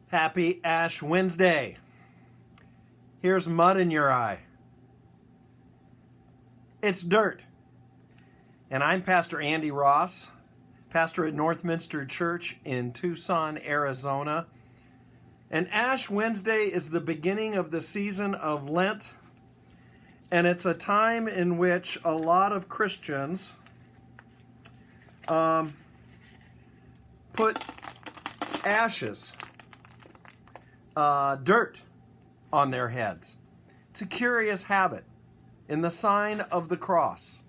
Happy Ash Wednesday. Here's mud in your eye. It's dirt. And I'm Pastor Andy Ross, pastor at Northminster Church in Tucson, Arizona. And Ash Wednesday is the beginning of the season of Lent. And it's a time in which a lot of Christians put ashes, dirt on their heads. It's a curious habit in the sign of the cross.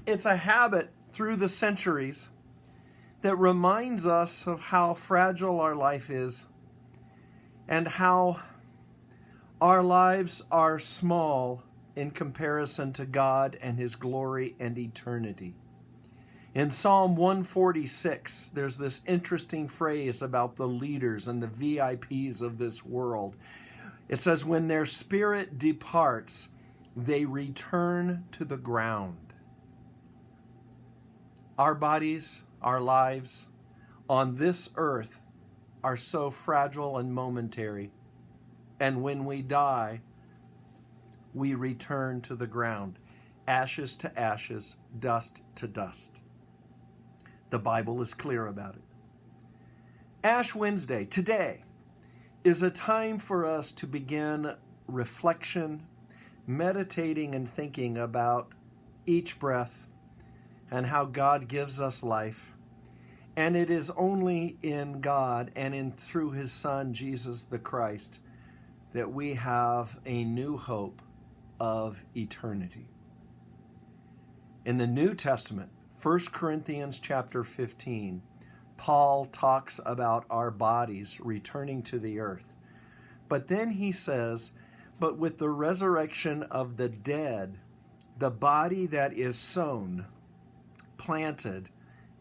It's a habit through the centuries that reminds us of how fragile our life is and how our lives are small in comparison to God and His glory and eternity. In Psalm 146, there's this interesting phrase about the leaders and the VIPs of this world. It says, when their spirit departs, they return to the ground. Our bodies, our lives on this earth are so fragile and momentary. And when we die, we return to the ground, ashes to ashes, dust to dust. The Bible is clear about it. Ash Wednesday, today, is a time for us to begin reflection, meditating and thinking about each breath and how God gives us life. And it is only in God and through His Son, Jesus the Christ, that we have a new hope of eternity. In the New Testament, 1 Corinthians chapter 15, Paul talks about our bodies returning to the earth. But then he says, but with the resurrection of the dead, the body that is sown, planted,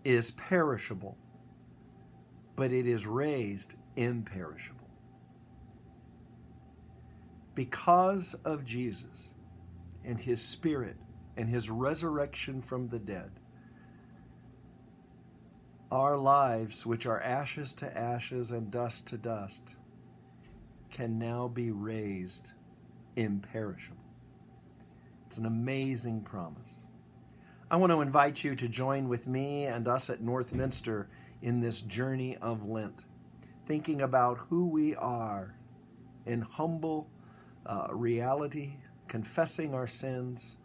is perishable, but it is raised imperishable. Because of Jesus and His Spirit and His resurrection from the dead, our lives, which are ashes to ashes and dust to dust, can now be raised imperishable. It's an amazing promise. I want to invite you to join with me and us at Northminster in this journey of Lent, thinking about who we are in humble reality, confessing our sins,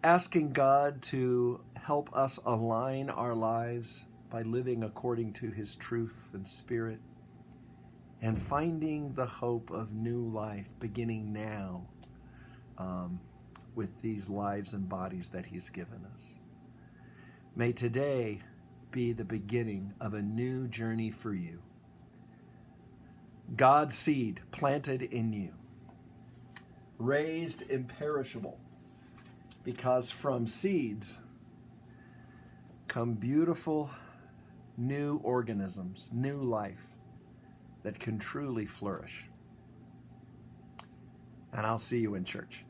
asking God to help us align our lives by living according to His truth and Spirit, and finding the hope of new life beginning now with these lives and bodies that He's given us. May today be the beginning of a new journey for you. God's seed planted in you, raised imperishable, because from seeds come beautiful new organisms, new life that can truly flourish. And I'll see you in church.